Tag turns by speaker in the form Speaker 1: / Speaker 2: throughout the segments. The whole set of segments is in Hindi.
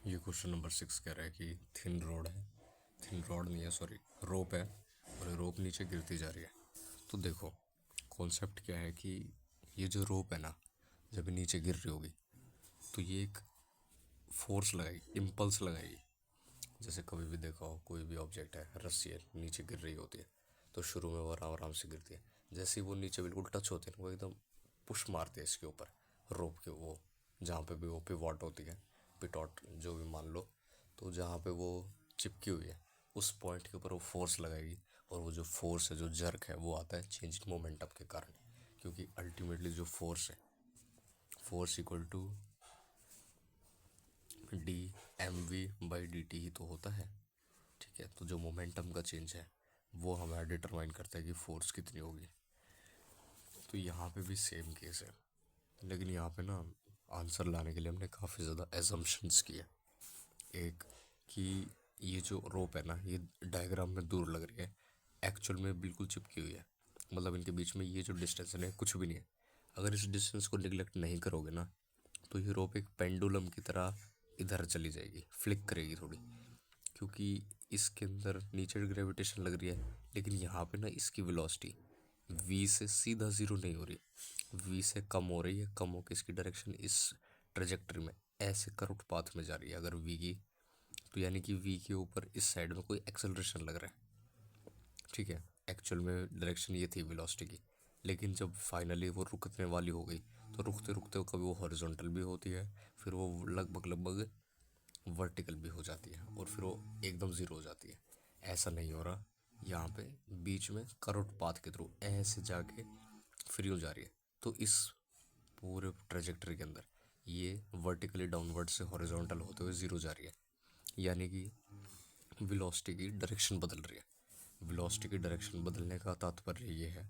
Speaker 1: ये क्वेश्चन नंबर 6 कह रहा है कि थिन रॉड है, थिन रॉड नहीं है, सॉरी, रोप है और ये रोप नीचे गिरती जा रही है। तो देखो, कॉन्सेप्ट क्या है कि ये जो रोप है ना, जब ये नीचे गिर रही होगी तो ये एक फोर्स लगाएगी, इम्पल्स लगाएगी। जैसे कभी भी देखा हो, कोई भी ऑब्जेक्ट है, रस्सी है, नीचे गिर रही होती है तो शुरू में वो आराम आराम से गिरती है। जैसे ही वो नीचे बिल्कुल टच होती है ना, वो एकदम पुश मारते हैं इसके ऊपर, रोप के, वो जहाँ पे भी वो पिवॉट होती है, पिटॉट जो भी मान लो, तो जहाँ पे वो चिपकी हुई है उस पॉइंट के ऊपर वो फोर्स लगाएगी। और वो जो फोर्स है, जो जर्क है, वो आता है चेंज इन मोमेंटम के कारण। क्योंकि अल्टीमेटली जो फोर्स है, force equal to D M v by D t ही तो होता है। ठीक है, तो जो मोमेंटम का चेंज है वो हमें डिटरमाइन करता है कि फोर्स कितनी होगी। तो यहाँ पे भी सेम केस है, लेकिन यहाँ पे ना आंसर लाने के लिए हमने काफ़ी ज़्यादा एजम्पशंस किए। एक, कि ये जो रोप है ना, ये डायग्राम में दूर लग रही है, एक्चुअल में बिल्कुल चिपकी हुई है। मतलब इनके बीच में ये जो डिस्टेंस है कुछ भी नहीं है। अगर इस डिस्टेंस को निगलेक्ट नहीं करोगे ना, तो ये रोप एक पेंडुलम की तरह इधर चली जाएगी, फ्लिक करेगी थोड़ी। क्योंकि इसके अंदर नीचे ग्रेविटेशन लग रही है, लेकिन यहाँ पे ना इसकी वेलोसिटी वी से सीधा ज़ीरो नहीं हो रही, वी से कम हो रही है। कम होकर इसकी डायरेक्शन इस ट्रेजेक्टरी में ऐसे करवट पाथ में जा रही है अगर वी की, तो यानी कि वी के ऊपर इस साइड में कोई एक्सेलरेशन लग रहा है। ठीक है, एक्चुअल में डायरेक्शन ये थी वेलोसिटी की, लेकिन जब फाइनली वो रुकने वाली हो गई तो रुकते रुकते कभी वो हॉरिजॉन्टल भी होती है, फिर वो लगभग लगभग वर्टिकल भी हो जाती है, और फिर वो एकदम ज़ीरो हो जाती है। ऐसा नहीं हो रहा, यहाँ पे बीच में करवट पाथ के थ्रू ऐसे जाके फ्री हो जा रही है। तो इस पूरे ट्रेजेक्टरी के अंदर ये वर्टिकली डाउनवर्ड से हॉरिजॉन्टल होते हुए ज़ीरो जा रही है। यानी कि वेलोसिटी की डायरेक्शन बदल रही है। वेलोसिटी की डायरेक्शन बदलने का तात्पर्य ये है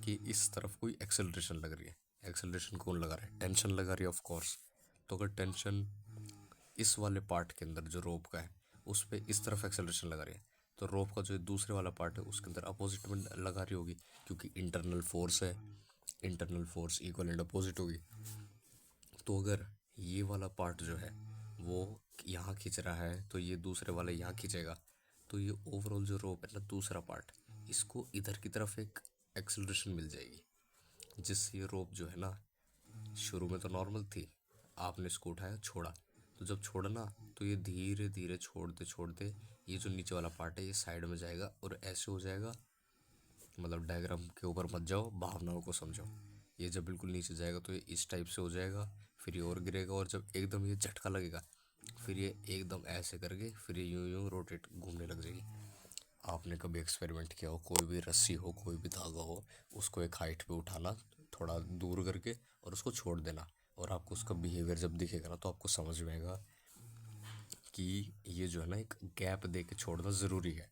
Speaker 1: कि इस तरफ कोई एक्सेलरेशन लग रही है। एक्सेलरेशन कौन लगा रहा है? टेंशन लगा रही है, ऑफ कोर्स। तो अगर टेंशन इस वाले पार्ट के अंदर जो रोप का है उस पर इस तरफ एक्सेलरेशन लगा रही है, तो रोप का जो दूसरे वाला पार्ट है उसके अंदर अपोजिट में लगा रही होगी, क्योंकि इंटरनल फोर्स है, internal force equal and opposite होगी। तो अगर ये वाला पार्ट जो है वो यहाँ खींच रहा है तो ये दूसरे वाला यहाँ खींचेगा, तो ये ओवरऑल जो रोप है ना, दूसरा पार्ट, इसको इधर की तरफ एक एक्सेलरेशन मिल जाएगी, जिससे ये रोप जो है ना, शुरू में तो नॉर्मल थी, आपने इसको उठाया छोड़ा, तो जब छोड़ा ना तो ये धीरे धीरे छोड़ते छोड़ते ये जो नीचे वाला पार्ट है ये साइड में जाएगा और ऐसे हो जाएगा। मतलब डायग्राम के ऊपर मत जाओ, भावनाओं को समझो। ये जब बिल्कुल नीचे जाएगा तो ये इस टाइप से हो जाएगा, फिर ये और गिरेगा, और जब एकदम ये झटका लगेगा फिर ये एकदम ऐसे करके फिर ये यूं यूं रोटेट घूमने लग जाएगी। आपने कभी एक्सपेरिमेंट किया हो, कोई भी रस्सी हो, कोई भी धागा हो, उसको एक हाइट पे उठाना थोड़ा दूर करके और उसको छोड़ देना, और आपको उसका बिहेवियर जब दिखेगा ना तो आपको समझ में आएगा कि ये जो है ना, एक गैप दे के छोड़ना ज़रूरी है।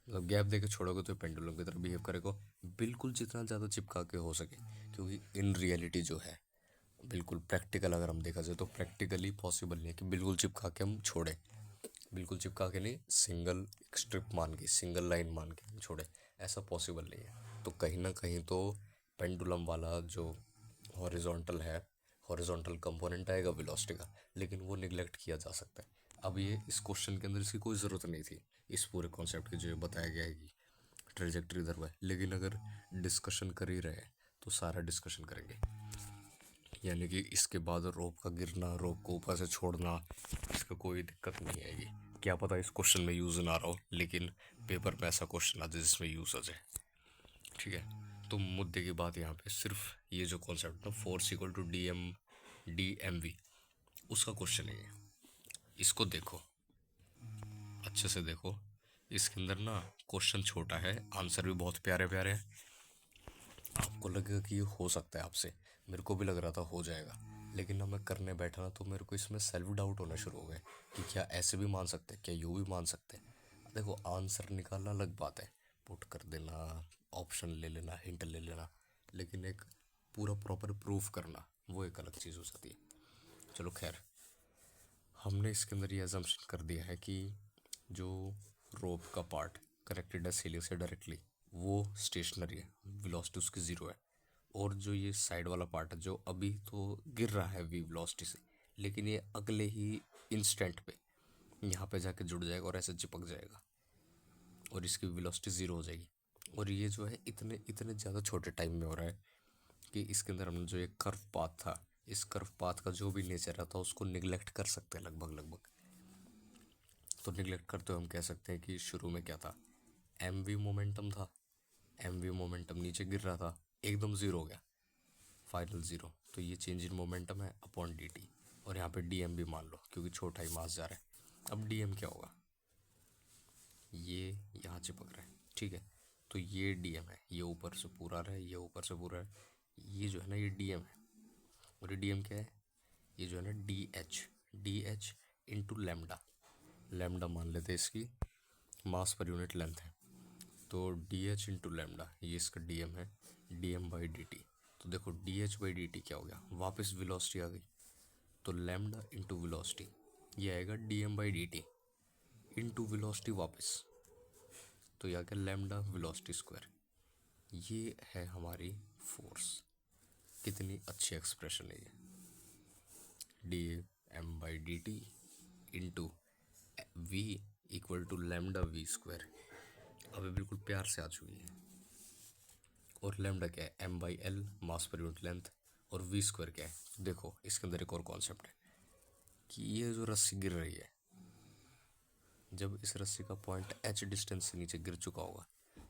Speaker 1: मतलब गैप दे के छोड़ोगे तो पेंडुलम की तरह बिहेव करेगा, बिल्कुल जितना ज़्यादा चिपका के हो सके। क्योंकि इन रियलिटी जो है, बिल्कुल प्रैक्टिकल अगर हम देखा जाए तो प्रैक्टिकली पॉसिबल नहीं है कि बिल्कुल चिपका के हम छोड़ें। बिल्कुल चिपका के नहीं, सिंगल स्ट्रिप मान के, सिंगल लाइन मान के हम छोड़े, ऐसा पॉसिबल नहीं है। तो कहीं ना कहीं तो पेंडुलम वाला जो हॉरिजॉन्टल है, हॉरिजॉन्टल कंपोनेंट आएगा वेलोसिटी का, लेकिन वो निगलेक्ट किया जा सकता है। अब ये इस क्वेश्चन के अंदर इसकी कोई ज़रूरत नहीं थी, इस पूरे कॉन्सेप्ट की जो ये बताया गया है कि ट्रेजेक्टरी इधर हुआ है, लेकिन अगर डिस्कशन कर ही रहे हैं तो सारा डिस्कशन करेंगे। यानी कि इसके बाद रोप का गिरना, रोप को ऊपर से छोड़ना, इसका कोई दिक्कत नहीं आएगी। क्या पता इस क्वेश्चन में यूज़ ना रहा हो, लेकिन पेपर में ऐसा क्वेश्चन आ जाए जिसमें यूज़ आ जाए। ठीक है, तो मुद्दे की बात यहाँ पे सिर्फ ये जो कॉन्सेप्ट ना, force equal to D M V, उसका क्वेश्चन है ये। इसको देखो, अच्छे से देखो। इसके अंदर ना क्वेश्चन छोटा है, आंसर भी बहुत प्यारे प्यारे हैं। आपको लगेगा कि ये हो सकता है आपसे, मेरे को भी लग रहा था हो जाएगा, लेकिन ना मैं करने बैठा ना तो मेरे को इसमें सेल्फ डाउट होना शुरू हो गया कि क्या ऐसे भी मान सकते हैं, क्या यूँ भी मान सकते हैं। देखो, आंसर निकालना अलग बात है, पुट कर देना, ऑप्शन ले लेना, हिंट ले लेना, लेकिन एक पूरा प्रॉपर प्रूफ करना वो एक अलग चीज़ हो जाती है। चलो खैर, हमने इसके अंदर ये अजम्पशन कर दिया है कि जो रोप का पार्ट कनेक्टेड है सीलिंग से डायरेक्टली, वो स्टेशनरी है, वेलोसिटी उसकी ज़ीरो है। और जो ये साइड वाला पार्ट है जो अभी तो गिर रहा है वी वेलोसिटी से, लेकिन ये अगले ही इंस्टेंट पे यहाँ पे जाके जुड़ जाएगा और ऐसे चिपक जाएगा और इसकी वेलोसिटी ज़ीरो हो जाएगी। और ये जो है इतने इतने ज़्यादा छोटे टाइम में हो रहा है कि इसके अंदर हमने जो एक कर्व पाथ था, इस कर्व पाथ का जो भी नेचर रहता है उसको निगलेक्ट कर सकते हैं लगभग लगभग। तो निगलेक्ट करते हुए हम कह सकते हैं कि शुरू में क्या था, एम वी मोमेंटम था, एम वी मोमेंटम नीचे गिर रहा था, एकदम ज़ीरो हो गया, फाइनल ज़ीरो। तो ये चेंज इन मोमेंटम है अपॉन डी टी। और यहाँ पे डी एम भी मान लो क्योंकि छोटा ही मास जा रहा है। अब डी एम क्या होगा, ये यहाँ चिपक रहा है, ठीक है। तो ये डी एम है, ये ऊपर से पूरा रहा है, ये ऊपर से पूरा है, ये जो है ना ये डी एम है। और ये डी एम क्या है, ये जो है ना D H into lambda, lambda मान लेते हैं इसकी मास पर यूनिट लेंथ है। तो डी एच इंटू लेमडा ये इसका डी एम है, D M by D T. तो देखो D H by D T क्या हो गया, वापस वेलोसिटी आ गई। तो लेमडा इंटू वेलोसिटी ये आएगा D M by D T into velocity वापस, तो यह आ गया लेमडा वेलोसिटी स्क्वायर। ये है हमारी फोर्स। कितनी अच्छी एक्सप्रेशन है ये, D M by D T into V equal to lambda V square. अभी बिल्कुल प्यार से आ चुकी है। और लेमडा क्या है, M by L mass per unit length, और वी स्क्वायर क्या है। देखो इसके अंदर एक और कॉन्सेप्ट है कि ये जो रस्सी गिर रही है, जब इस रस्सी का पॉइंट एच डिस्टेंस से नीचे गिर चुका होगा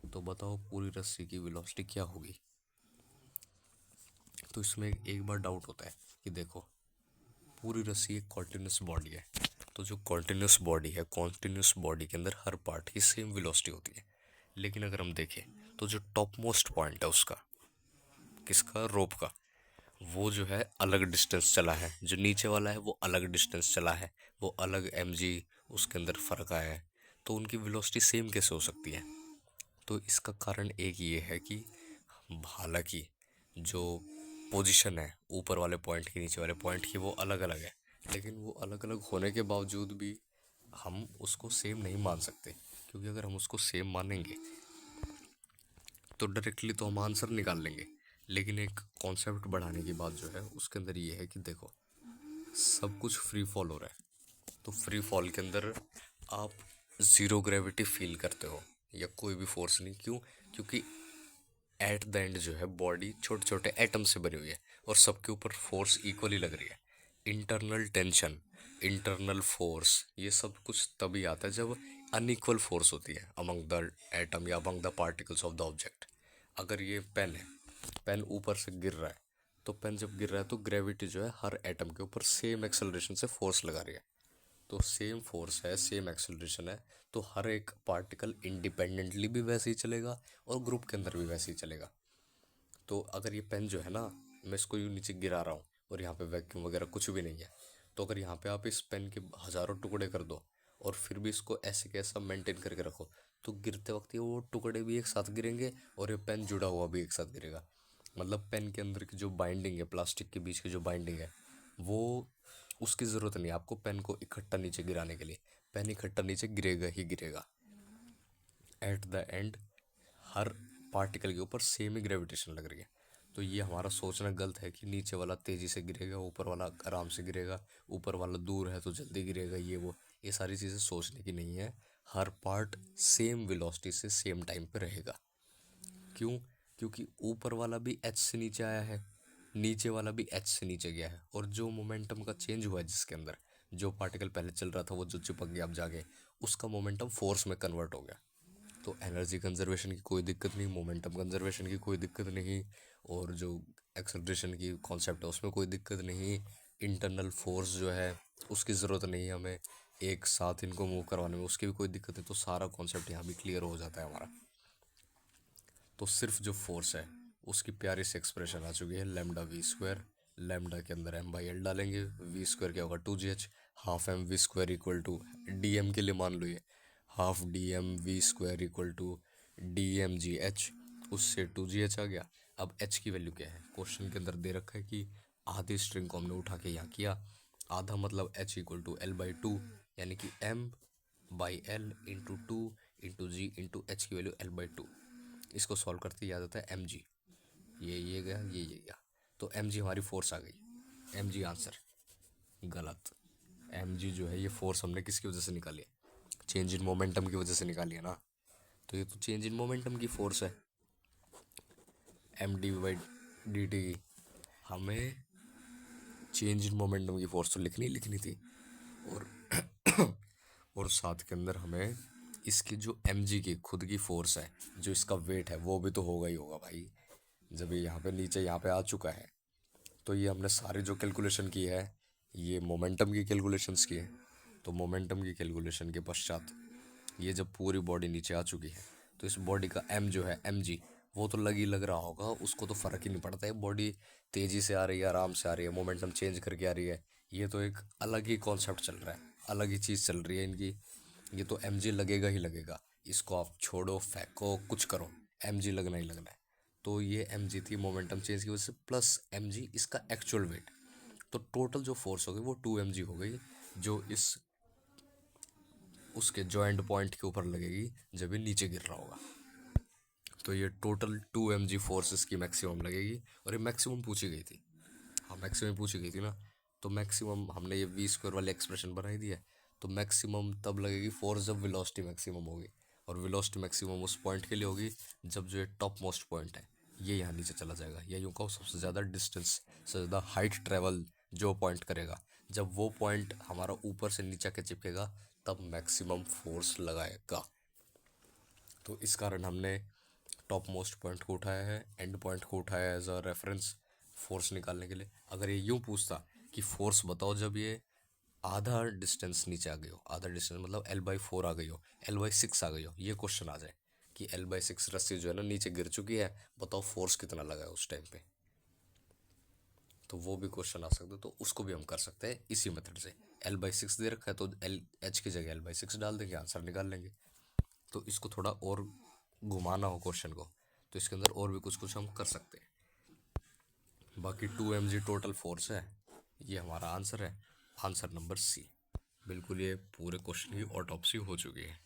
Speaker 1: तो बताओ पूरी रस्सी की वेलोसिटी क्या होगी। तो इसमें एक बार डाउट होता है कि देखो पूरी रस्सी एक कॉन्टिन्यूस बॉडी है, तो जो कॉन्टिन्यूस बॉडी है, कॉन्टिन्यूस बॉडी के अंदर हर पार्ट की सेम वेलोसिटी होती है। लेकिन अगर हम देखें तो जो टॉप मोस्ट पॉइंट है उसका, किसका, रोप का, वो जो है अलग डिस्टेंस चला है, जो नीचे वाला है वो अलग डिस्टेंस चला है, वो अलग एम जी उसके अंदर फ़र्क आया है। तो उनकी वेलोसिटी सेम कैसे हो सकती है। तो इसका कारण एक ये है कि हालांकि जो पोजीशन है ऊपर वाले पॉइंट की नीचे वाले पॉइंट की वो अलग अलग है, लेकिन वो अलग अलग होने के बावजूद भी हम उसको सेम नहीं मान सकते। क्योंकि अगर हम उसको सेम मानेंगे तो डायरेक्टली तो हम आंसर निकाल लेंगे, लेकिन एक कॉन्सेप्ट बढ़ाने की बात जो है उसके अंदर ये है कि देखो सब कुछ फ्री फॉल हो रहा है, तो फ्री फॉल के अंदर आप ज़ीरो ग्रेविटी फील करते हो या कोई भी फोर्स नहीं। क्यों, क्योंकि एट द एंड जो है बॉडी छोटे छोटे एटम से बनी हुई है और सबके ऊपर फोर्स इक्वली लग रही है। इंटरनल टेंशन, इंटरनल फोर्स, ये सब कुछ तभी आता है जब अनइक्वल फोर्स होती है अमंग द एटम या among the particles of the object. अगर ये पेन है, पेन ऊपर से गिर रहा है, तो पेन जब गिर रहा है तो ग्रेविटी जो है हर एटम के ऊपर सेम एक्सेलरेशन से फोर्स लगा रही है। तो सेम फोर्स है, सेम एक्सेलरेशन है, तो हर एक पार्टिकल इंडिपेंडेंटली भी वैसे ही चलेगा और ग्रुप के अंदर भी वैसे ही चलेगा। तो अगर ये पेन जो है ना, मैं इसको यूँ नीचे गिरा रहा हूँ और यहाँ पे वैक्यूम वगैरह कुछ भी नहीं है, तो अगर यहाँ पे आप इस पेन के हज़ारों टुकड़े कर दो और फिर भी इसको ऐसे कैसा मेंटेन करके रखो, तो गिरते वक्त ये वो टुकड़े भी एक साथ गिरेंगे और ये पेन जुड़ा हुआ भी एक साथ गिरेगा। मतलब पेन के अंदर की जो बाइंडिंग है, प्लास्टिक के बीच की जो बाइंडिंग है, वो उसकी ज़रूरत नहीं है आपको पेन को इकट्ठा नीचे गिराने के लिए। पेन इकट्ठा नीचे गिरेगा ही गिरेगा। At the end her particle के ऊपर सेम ही ग्रेविटेशन लग रही है। तो ये हमारा सोचना गलत है कि नीचे वाला तेज़ी से गिरेगा, ऊपर वाला आराम से गिरेगा, ऊपर वाला दूर है तो जल्दी गिरेगा, ये सारी चीज़ें सोचने की नहीं है। हर पार्ट सेम वेलोसिटी से सेम टाइम पे रहेगा। क्यों, क्योंकि ऊपर वाला भी एच से नीचे आया है, नीचे वाला भी एच से नीचे गया है, और जो मोमेंटम का चेंज हुआ है जिसके अंदर जो पार्टिकल पहले चल रहा था वो जो चिपक गया अब जाके उसका मोमेंटम फोर्स में कन्वर्ट हो गया। तो एनर्जी कंजर्वेशन की कोई दिक्कत नहीं, मोमेंटम कंजर्वेशन की कोई दिक्कत नहीं, और जो एक्सेलरेशन की कॉन्सेप्ट है उसमें कोई दिक्कत नहीं, इंटरनल फोर्स जो है उसकी ज़रूरत नहीं है हमें एक साथ इनको मूव करवाने में, उसकी भी कोई दिक्कत है। तो सारा कॉन्सेप्ट यहाँ भी क्लियर हो जाता है हमारा। तो सिर्फ जो फोर्स है उसकी प्यारी सी एक्सप्रेशन आ चुकी है, लेमडा वी स्क्वायर। लेमडा के अंदर एम बाई एल डालेंगे, वी स्क्वायर क्या होगा, two G H, half M V square equal to D M के लिए मान लो ये half D M V square equal to D M G H, उससे टू जी एच आ गया। अब एच की वैल्यू क्या है, क्वेश्चन के अंदर दे रखा है कि आधी स्ट्रिंग को हमने उठा के यहाँ किया, आधा मतलब H equal to L by two, यानी कि M by L into two into G into H की वैल्यू एल बाई टू। इसको सॉल्व करते याद आता है एम जी, ये गया, ये गया, तो एम जी हमारी फोर्स आ गई। एम जी आंसर गलत, एम जी जो है ये फोर्स हमने किसकी वजह से निकाली है? चेंज इन मोमेंटम की वजह से निकाली है ना। तो ये तो चेंज इन मोमेंटम की फोर्स है, M D by D T की। हमें चेंज इन मोमेंटम की फोर्स तो लिखनी थी। और और साथ के अंदर हमें इसकी जो एम जी की खुद की फोर्स है, जो इसका वेट है, वो भी तो होगा ही होगा भाई। जब ये यहाँ पे नीचे यहाँ पे आ चुका है, तो ये हमने सारी जो कैलकुलेशन की है, ये मोमेंटम की कैलकुलेशंस की है। तो मोमेंटम की कैलकुलेशन के पश्चात ये जब पूरी बॉडी नीचे आ चुकी है, तो इस बॉडी का एम जो है एम जी, वो तो लग ही लग रहा होगा, उसको तो फर्क ही नहीं पड़ता है बॉडी तेजी से आ रही है, आराम से आ रही है, मोमेंटम चेंज करके आ रही है। ये तो एक अलग ही कॉन्सेप्ट चल रहा है, अलग ही चीज़ चल रही है इनकी। ये तो एम जी लगेगा ही लगेगा, इसको आप छोड़ो फेंको कुछ करो, एम जी लगना ही लगना है। तो ये एम जी थी मोमेंटम चेंज की वजह से, प्लस एम जी इसका एक्चुअल वेट। तो टोटल जो फोर्स हो गई वो 2 mg हो गई, जो इस उसके जॉइंट पॉइंट के ऊपर लगेगी जब ये नीचे गिर रहा होगा। तो ये टोटल 2 mg फोर्स इसकी मैक्सिमम लगेगी। और ये मैक्सिमम पूछी गई थी, हाँ मैक्सिमम पूछी गई थी ना। तो मैक्सिमम हमने ये वी स्क्वायर वाली एक्सप्रेशन बनाई दी है। तो मैक्सिमम तब लगेगी फोर्स जब वेलोसिटी मैक्सिमम होगी, और वेलोसिटी मैक्सिमम उस पॉइंट के लिए होगी जब जो ये टॉप मोस्ट पॉइंट है ये यहाँ नीचे चला जाएगा, या यूँ कहो सबसे ज़्यादा डिस्टेंस, सबसे ज़्यादा हाइट ट्रेवल जो पॉइंट करेगा, जब वो पॉइंट हमारा ऊपर से नीचे के चिपकेगा तब मैक्सिमम फोर्स लगाएगा। तो इस कारण हमने टॉप मोस्ट पॉइंट को उठाया है, एंड पॉइंट को उठाया है एज अ रेफरेंस फोर्स निकालने के लिए। अगर ये यूं पूछता कि फोर्स बताओ जब ये आधा डिस्टेंस नीचे आ गई हो, आधा डिस्टेंस मतलब L/4 आ गई हो, L/6 आ गई हो, ये क्वेश्चन आ जाए कि L/6 रस्सी जो है ना नीचे गिर चुकी है, बताओ फोर्स कितना लगा है उस टाइम पे, तो वो भी क्वेश्चन आ सकता है। तो उसको भी हम कर सकते हैं इसी मेथड से। L/6 दे रखा है तो H की जगह L/6 डाल देंगे, आंसर निकाल लेंगे। तो इसको थोड़ा और घुमाना हो क्वेश्चन को, तो इसके अंदर और भी कुछ कुछ हम कर सकते हैं। बाकी 2 mg टोटल फोर्स है, ये हमारा आंसर है, आंसर नंबर सी। बिल्कुल ये पूरे क्वेश्चन की ऑटोप्सी हो चुकी है।